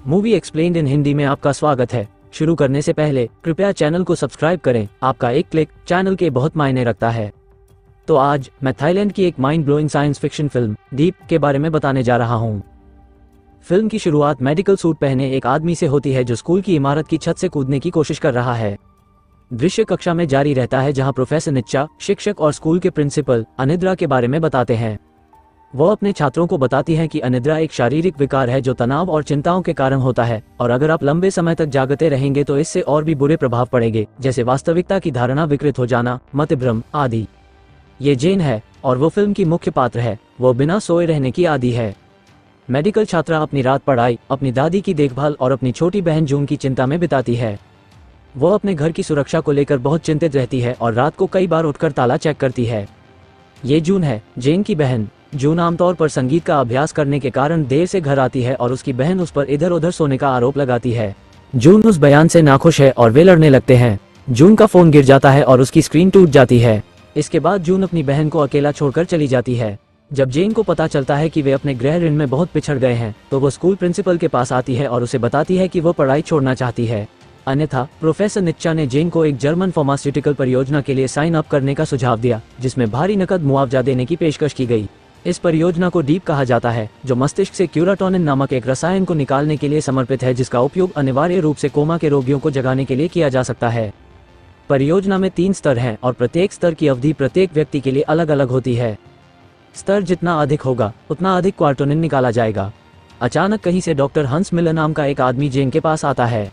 Movie explained इन हिंदी में आपका स्वागत है। शुरू करने से पहले कृपया चैनल को सब्सक्राइब करें, आपका एक क्लिक चैनल के बहुत मायने रखता है। तो आज मैं थाईलैंड की एक mind blowing science fiction film deep के बारे में बताने जा रहा हूँ। फिल्म की शुरुआत मेडिकल सूट पहने एक आदमी से होती है जो स्कूल की इमारत की छत से कूदने की कोशिश कर रहा है। दृश्य कक्षा में जारी रहता है जहाँ प्रोफेसर निच्चा, शिक्षक और स्कूल के प्रिंसिपल अनिद्रा के बारे में बताते हैं। वो अपने छात्रों को बताती हैं कि अनिद्रा एक शारीरिक विकार है जो तनाव और चिंताओं के कारण होता है और अगर आप लंबे समय तक जागते रहेंगे तो इससे और भी बुरे प्रभाव पड़ेंगे, जैसे वास्तविकता की धारणा विकृत हो जाना, मतिभ्रम आदि। ये जेन है और वो फिल्म की मुख्य पात्र है। वो बिना सोए रहने की आदी है। मेडिकल छात्रा अपनी रात पढ़ाई, अपनी दादी की देखभाल और अपनी छोटी बहन जून की चिंता में बिताती है। वो अपने घर की सुरक्षा को लेकर बहुत चिंतित रहती है और रात को कई बार उठकर ताला चेक करती है। ये जून है, जेन की बहन। जून आमतौर पर संगीत का अभ्यास करने के कारण देर से घर आती है और उसकी बहन उस पर इधर उधर सोने का आरोप लगाती है। जून उस बयान से नाखुश है और वे लड़ने लगते हैं। जून का फोन गिर जाता है और उसकी स्क्रीन टूट जाती है। इसके बाद जून अपनी बहन को अकेला छोड़कर चली जाती है। जब जेन को पता चलता है कि वे अपने गृह ऋण में बहुत पिछड़ गए हैं तो वो स्कूल प्रिंसिपल के पास आती है और उसे बताती है कि वो पढ़ाई छोड़ना चाहती है। अन्यथा प्रोफेसर निच्चा ने जेन को एक जर्मन फार्मास्यूटिकल परियोजना के लिए साइन अप करने का सुझाव दिया जिसमें भारी नकद मुआवजा देने की पेशकश की गई। इस परियोजना को डीप कहा जाता है जो मस्तिष्क से क्यूराटोनिन नामक एक रसायन को निकालने के लिए समर्पित है जिसका उपयोग अनिवार्य रूप से कोमा के रोगियों को जगाने के लिए किया जा सकता है। परियोजना में 3 स्तर हैं और प्रत्येक स्तर की अवधि प्रत्येक व्यक्ति के लिए अलग अलग होती है। स्तर जितना अधिक होगा उतना अधिक क्वार्टोनिन निकाला जाएगा। अचानक कहीं से डॉक्टर हंस मिलर नाम का एक आदमी जेन के पास आता है।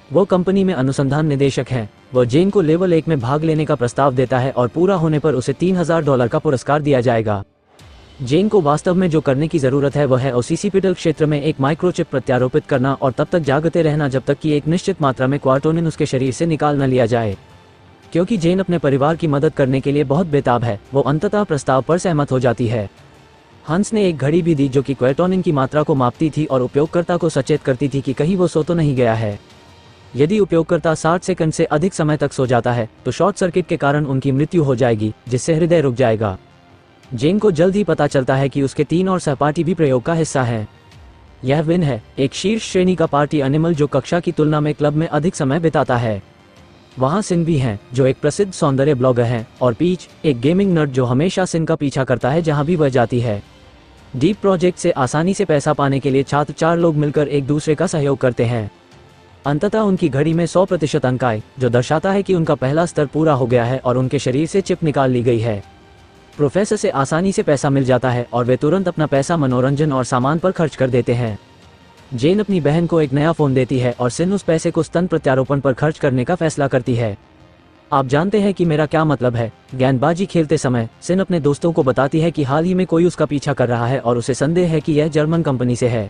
वो कंपनी में अनुसंधान निदेशक हैं। वो जेन को लेवल 1 में भाग लेने का प्रस्ताव देता है और पूरा होने पर उसे $3000 का पुरस्कार दिया जाएगा। जेन को वास्तव में जो करने की जरूरत है वह है ओसिसिपिटल क्षेत्र में एक माइक्रोचिप प्रत्यारोपित करना और तब तक जागते रहना जब तक कि एक निश्चित मात्रा में क्वार्टोनिन उसके शरीर से निकाल न लिया जाए। क्योंकि जेन अपने परिवार की मदद करने के लिए बहुत बेताब है, वो अंततः प्रस्ताव पर सहमत हो जाती है। हंस ने एक घड़ी भी दी जो कि क्वार्टोनिन की मात्रा को मापती थी और उपयोगकर्ता को सचेत करती थी कि कहीं वो सो तो नहीं गया है। यदि उपयोगकर्ता 60 सेकंड से अधिक समय तक सो जाता है तो शॉर्ट सर्किट के कारण उनकी मृत्यु हो जाएगी जिससे हृदय रुक जाएगा। जेन को जल्द ही पता चलता है कि उसके 3 और सहपाठी भी प्रयोग का हिस्सा हैं। यह विन है, एक शीर्ष श्रेणी का पार्टी एनिमल जो कक्षा की तुलना में क्लब में अधिक समय बिताता है। वहाँ सिन भी हैं जो एक प्रसिद्ध सौंदर्य ब्लॉगर हैं और पीच एक गेमिंग नर्ड जो हमेशा सिन का पीछा करता है जहाँ भी वह जाती है। डीप प्रोजेक्ट से आसानी से पैसा पाने के लिए छात्र 4 लोग मिलकर एक दूसरे का सहयोग करते हैं। अंततः उनकी घड़ी में 100% अंक आए जो दर्शाता है कि उनका पहला स्तर पूरा हो गया है और उनके शरीर से चिप निकाल ली गई है। प्रोफेसर से आसानी से पैसा मिल जाता है और वे तुरंत अपना पैसा मनोरंजन और सामान पर खर्च कर देते हैं। जेन अपनी बहन को एक नया फोन देती है और सिन उस पैसे को स्तन प्रत्यारोपण पर खर्च करने का फैसला करती है। आप जानते हैं कि मेरा क्या मतलब है। गेंदबाजी खेलते समय सिन अपने दोस्तों को बताती है कि हाल ही में कोई उसका पीछा कर रहा है और उसे संदेह है कि यह जर्मन कंपनी से है।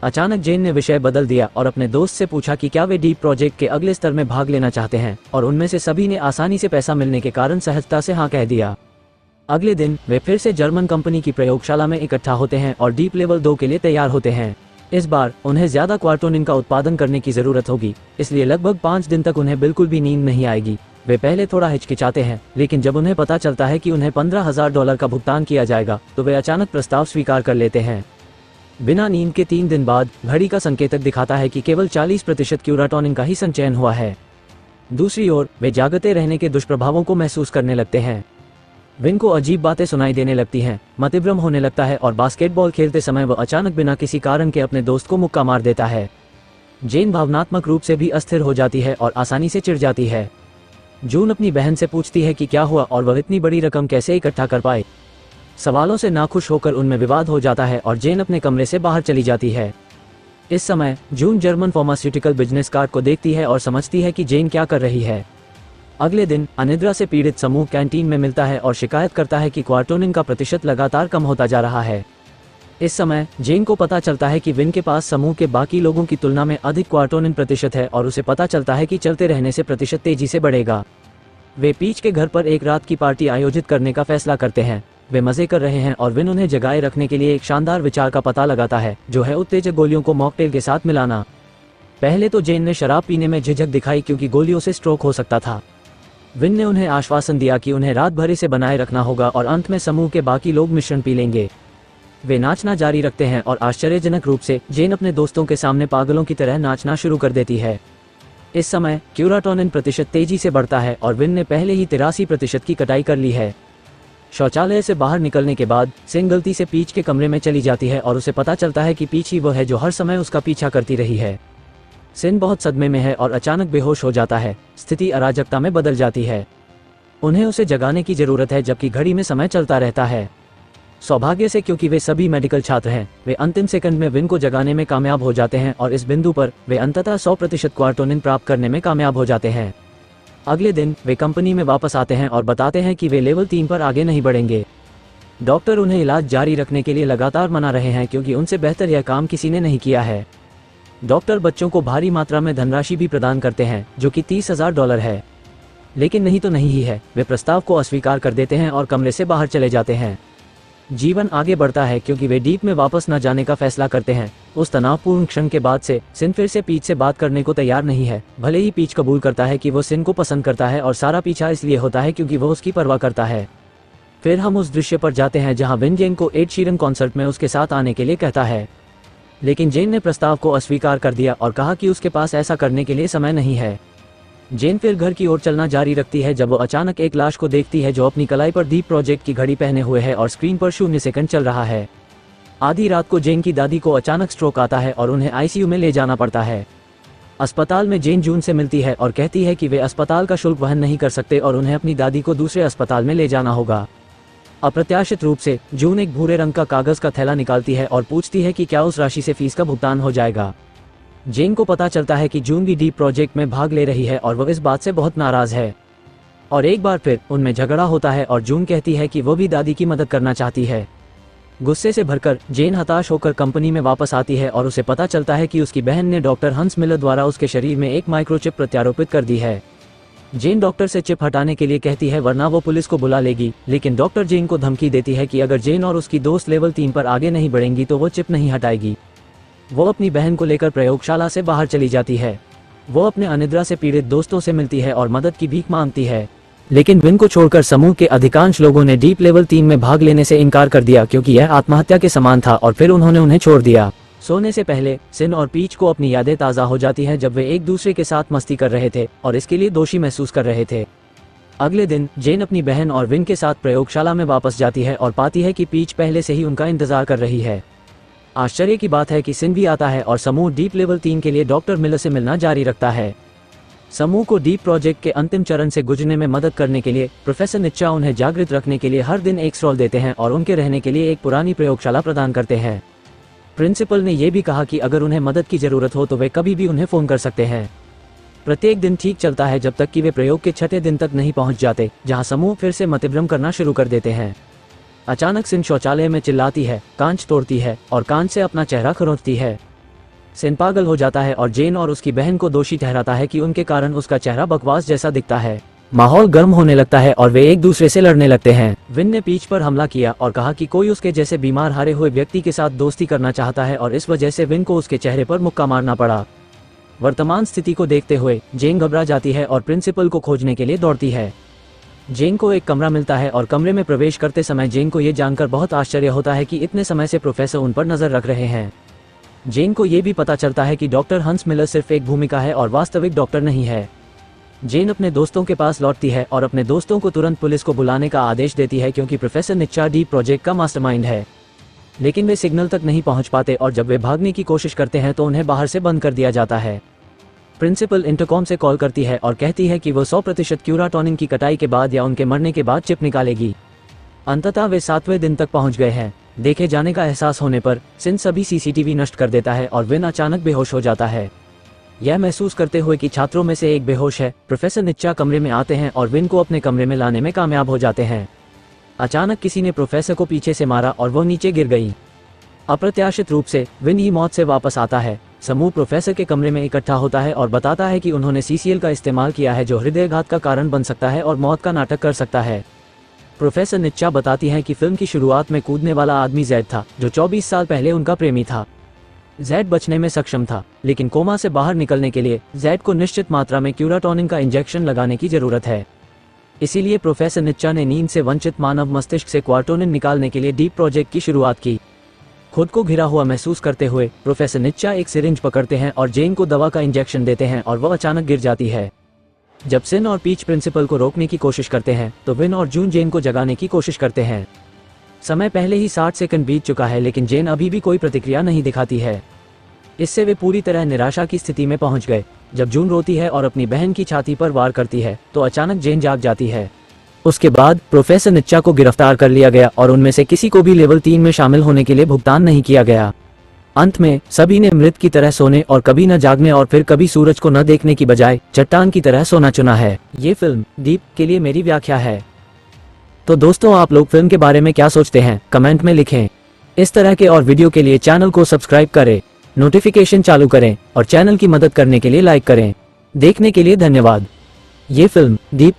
अचानक जेन ने विषय बदल दिया और अपने दोस्त से पूछा कि क्या वे डीप प्रोजेक्ट के अगले स्तर में भाग लेना चाहते हैं और उनमें से सभी ने आसानी से पैसा मिलने के कारण सहजता से हाँ कह दिया। अगले दिन वे फिर से जर्मन कंपनी की प्रयोगशाला में इकट्ठा होते हैं और डीप लेवल 2 के लिए तैयार होते हैं। इस बार उन्हें ज्यादा क्वार्टोनिन का उत्पादन करने की जरूरत होगी, इसलिए लगभग 5 दिन तक उन्हें बिल्कुल भी नींद नहीं आएगी। वे पहले थोड़ा हिचकिचाते हैं लेकिन जब उन्हें पता चलता है कि उन्हें $15,000 का भुगतान किया जाएगा तो वे अचानक प्रस्ताव स्वीकार कर लेते हैं। बिना नींद के 3 दिन बाद घड़ी का संकेतक दिखाता है कि केवल 40% क्यूराटोनिन का ही संचयन हुआ है। दूसरी ओर वे जागते रहने के दुष्प्रभावों को महसूस करने लगते हैं। विन को अजीब बातें सुनाई देने लगती हैं, मतिभ्रम होने लगता है और बास्केटबॉल खेलते समय वह अचानक बिना किसी कारण के अपने दोस्त को मुक्का मार देता है। जेन भावनात्मक रूप से भी अस्थिर हो जाती है और आसानी से चिढ़ जाती है। जून अपनी बहन से पूछती है कि क्या हुआ और वह इतनी बड़ी रकम कैसे इकट्ठा कर पाए। सवालों से नाखुश होकर उनमें विवाद हो जाता है और जेन अपने कमरे से बाहर चली जाती है। इस समय जून जर्मन फार्मास्यूटिकल बिजनेस कार्ड को देखती है और समझती है कि जेन क्या कर रही है। अगले दिन अनिद्रा से पीड़ित समूह कैंटीन में मिलता है और शिकायत करता है कि क्वार्टोनिन का प्रतिशत लगातार कम होता जा रहा है। इस समय जेन को पता चलता है कि विन के पास समूह के बाकी लोगों की तुलना में अधिक क्वार्टोनिन प्रतिशत है और उसे पता चलता है कि चलते रहने से प्रतिशत तेजी से बढ़ेगा। वे पीच के घर पर एक रात की पार्टी आयोजित करने का फैसला करते हैं। वे मजे कर रहे हैं और विन उन्हें जगाए रखने के लिए एक शानदार विचार का पता लगाता है जो है उत्तेजक गोलियों को मॉकटेल के साथ मिलाना। पहले तो जेन ने शराब पीने में झिझक दिखाई क्योंकि गोलियों से स्ट्रोक हो सकता था। विन ने उन्हें आश्वासन दिया कि उन्हें रात भर इसे बनाए रखना होगा और अंत में समूह के बाकी लोग मिश्रण पी लेंगे। वे नाचना जारी रखते हैं और आश्चर्यजनक रूप से जेन अपने दोस्तों के सामने पागलों की तरह नाचना शुरू कर देती है। इस समय क्यूराटोनिन प्रतिशत तेजी से बढ़ता है और विन ने पहले ही 83% की कटाई कर ली है। शौचालय से बाहर निकलने के बाद सिन गलती से पीच के कमरे में चली जाती है और उसे पता चलता है कि पीच ही वो है जो हर समय उसका पीछा करती रही है। सिन बहुत सदमे में है और अचानक बेहोश हो जाता है। स्थिति अराजकता में बदल जाती है। उन्हें उसे जगाने की जरूरत है जबकि घड़ी में समय चलता रहता है। सौभाग्य से, क्योंकि वे सभी मेडिकल छात्र हैं, वे अंतिम सेकंड में विन को जगाने में कामयाब हो जाते हैं और इस बिंदु पर वे अंततः 100% क्वार्टोनिन प्राप्त करने में कामयाब हो जाते हैं। अगले दिन वे कंपनी में वापस आते हैं और बताते हैं कि वे लेवल 3 पर आगे नहीं बढ़ेंगे। डॉक्टर उन्हें इलाज जारी रखने के लिए लगातार मना रहे हैं क्योंकि उनसे बेहतर यह काम किसी ने नहीं किया है। डॉक्टर बच्चों को भारी मात्रा में धनराशि भी प्रदान करते हैं जो कि $30,000 है, लेकिन नहीं तो नहीं ही है। वे प्रस्ताव को अस्वीकार कर देते हैं और कमरे से बाहर चले जाते हैं। जीवन आगे बढ़ता है क्योंकि वे डीप में वापस न जाने का फैसला करते हैं। उस तनावपूर्ण क्षण के बाद से सिन फिर से पीच से बात करने को तैयार नहीं है। भले ही पीच कबूल करता है कि वो सिन को पसंद करता है और सारा पीछा इसलिए होता है क्योंकि वो उसकी परवाह करता है। फिर हम उस दृश्य पर जाते हैं जहां विन जेन को एड शीरन कॉन्सर्ट में उसके साथ आने के लिए कहता है, लेकिन जेन ने प्रस्ताव को अस्वीकार कर दिया और कहा कि उसके पास ऐसा करने के लिए समय नहीं है। जेन फिर घर की ओर चलना जारी रखती है जब वो अचानक एक लाश को देखती है जो अपनी कलाई पर दीप प्रोजेक्ट की घड़ी पहने हुए है और स्क्रीन पर 0 सेकंड चल रहा है। आधी रात को जेन की दादी को अचानक स्ट्रोक आता है और उन्हें आईसीयू में ले जाना पड़ता है। अस्पताल में जेन जून से मिलती है और कहती है कि वे अस्पताल का शुल्क वहन नहीं कर सकते और उन्हें अपनी दादी को दूसरे अस्पताल में ले जाना होगा। अप्रत्याशित रूप से जून एक भूरे रंग का कागज का थैला निकालती है और पूछती है कि क्या उस राशि से फीस का भुगतान हो जाएगा। जेन को पता चलता है कि जून भी डीप प्रोजेक्ट में भाग ले रही है और वो इस बात से बहुत नाराज है और एक बार फिर उनमें झगड़ा होता है और जून कहती है कि वो भी दादी की मदद करना चाहती है। गुस्से से भरकर जेन हताश होकर कंपनी में वापस आती है और उसे पता चलता है कि उसकी बहन ने डॉक्टर हंस मिलर द्वारा उसके शरीर में एक माइक्रोचिप प्रत्यारोपित कर दी है। जेन डॉक्टर से चिप हटाने के लिए कहती है वरना वो पुलिस को बुला लेगी, लेकिन डॉक्टर जेन को धमकी देती है कि अगर जेन और उसकी दोस्त लेवल 3 पर आगे नहीं बढ़ेंगी तो वो चिप नहीं हटाएगी। वो अपनी बहन को लेकर प्रयोगशाला से बाहर चली जाती है। वो अपने अनिद्रा से पीड़ित दोस्तों से मिलती है और मदद की भीख मांगती है, लेकिन विन को छोड़कर समूह के अधिकांश लोगों ने डीप लेवल 3 में भाग लेने से इनकार कर दिया क्योंकि यह आत्महत्या के समान था और फिर उन्होंने उन्हें छोड़ दिया। सोने से पहले सिन और पीच को अपनी यादें ताज़ा हो जाती हैं जब वे एक दूसरे के साथ मस्ती कर रहे थे और इसके लिए दोषी महसूस कर रहे थे। अगले दिन जेन अपनी बहन और विन के साथ प्रयोगशाला में वापस जाती है और पाती है कि पीच पहले से ही उनका इंतजार कर रही है। आश्चर्य की बात है कि सिन भी आता है और समूह डीप लेवल 3 के लिए डॉक्टर मिलर से मिलना जारी रखता है। समूह को डीप प्रोजेक्ट के अंतिम चरण से गुजरने में मदद करने के लिए प्रोफेसर निच्चा उन्हें जागृत रखने के लिए हर दिन एक स्टॉल देते हैं और उनके रहने के लिए एक पुरानी प्रयोगशाला प्रदान करते हैं। प्रिंसिपल ने यह भी कहा कि अगर उन्हें मदद की जरूरत हो तो वे कभी भी उन्हें फोन कर सकते हैं। प्रत्येक दिन ठीक चलता है जब तक कि वे प्रयोग के 6ठे दिन तक नहीं पहुंच जाते, जहां समूह फिर से मतिभ्रम करना शुरू कर देते हैं। अचानक सिन शौचालय में चिल्लाती है, कांच तोड़ती है और कांच से अपना चेहरा खरोंचती है। सिन पागल हो जाता है और जेन और उसकी बहन को दोषी ठहराता है कि उनके कारण उसका चेहरा बकवास जैसा दिखता है। माहौल गर्म होने लगता है और वे एक दूसरे से लड़ने लगते हैं। विन ने पीच पर हमला किया और कहा कि कोई उसके जैसे बीमार हारे हुए व्यक्ति के साथ दोस्ती करना चाहता है और इस वजह से विन को उसके चेहरे पर मुक्का मारना पड़ा। वर्तमान स्थिति को देखते हुए जेन घबरा जाती है और प्रिंसिपल को खोजने के लिए दौड़ती है। जेन को एक कमरा मिलता है और कमरे में प्रवेश करते समय जेन को ये जानकर बहुत आश्चर्य होता है कि इतने समय से प्रोफेसर उन पर नजर रख रहे हैं। जेन को ये भी पता चलता है कि डॉक्टर हंस मिलर सिर्फ एक भूमिका है और वास्तविक डॉक्टर नहीं है। जेन अपने दोस्तों के पास लौटती है और अपने दोस्तों को तुरंत पुलिस को बुलाने का आदेश देती है क्योंकि प्रोफेसर निच्चा डीप प्रोजेक्ट का मास्टरमाइंड है। लेकिन वे सिग्नल तक नहीं पहुंच पाते और जब वे भागने की कोशिश करते हैं तो उन्हें बाहर से बंद कर दिया जाता है। प्रिंसिपल इंटरकॉम से कॉल करती है और कहती है कि वो 100% क्यूराटोनिन की कटाई के बाद या उनके मरने के बाद चिप निकालेगी। अंततः वे 7वें दिन तक पहुंच गए हैं। देखे जाने का एहसास होने पर सिन सभी सीसीटीवी नष्ट कर देता है और विन अचानक बेहोश हो जाता है। यह महसूस करते हुए कि छात्रों में से एक बेहोश है, प्रोफेसर निच्चा कमरे में आते हैं और विन को अपने कमरे में लाने में कामयाब हो जाते हैं। अचानक किसी ने प्रोफेसर को पीछे से मारा और वो नीचे गिर गई। अप्रत्याशित रूप से विन ही मौत से वापस आता है। समूह प्रोफेसर के कमरे में इकट्ठा होता है और बताता है कि उन्होंने सीसीएल का इस्तेमाल किया है जो हृदयघात का कारण बन सकता है और मौत का नाटक कर सकता है। प्रोफेसर निच्चा बताती हैं कि फिल्म की शुरुआत में कूदने वाला आदमी जैड था जो 24 साल पहले उनका प्रेमी था। जैड बचने में सक्षम था, लेकिन कोमा से बाहर निकलने के लिए जैड को निश्चित मात्रा में क्यूराटोनिन का इंजेक्शन लगाने की जरूरत है। इसीलिए प्रोफेसर निच्चा ने नींद से वंचित मानव मस्तिष्क से क्वार्टोनिन निकालने के लिए डीप प्रोजेक्ट की शुरुआत की। खुद को घिरा हुआ महसूस करते हुए प्रोफेसर निच्चा एक सिरिंज पकड़ते हैं और जेन को दवा का इंजेक्शन देते हैं और वह अचानक गिर जाती है। जब सिन और पीच प्रिंसिपल को रोकने की कोशिश करते हैं तो विन और जून जेन को जगाने की कोशिश करते हैं। समय पहले ही 60 सेकंड बीत चुका है लेकिन जेन अभी भी कोई प्रतिक्रिया नहीं दिखाती है। इससे वे पूरी तरह निराशा की स्थिति में पहुंच गए। जब जून रोती है और अपनी बहन की छाती पर वार करती है तो अचानक जेन जाग जाती है। उसके बाद प्रोफेसर निच्चा को गिरफ्तार कर लिया गया और उनमें से किसी को भी लेवल 3 में शामिल होने के लिए भुगतान नहीं किया गया। अंत में सभी ने मृत की तरह सोने और कभी न जागने और फिर कभी सूरज को न देखने की बजाय चट्टान की तरह सोना चुना है। ये फिल्म दीप के लिए मेरी व्याख्या है। तो दोस्तों, आप लोग फिल्म के बारे में क्या सोचते हैं कमेंट में लिखें। इस तरह के और वीडियो के लिए चैनल को सब्सक्राइब करें, नोटिफिकेशन चालू करें और चैनल की मदद करने के लिए लाइक करें। देखने के लिए धन्यवाद। ये फिल्म दीप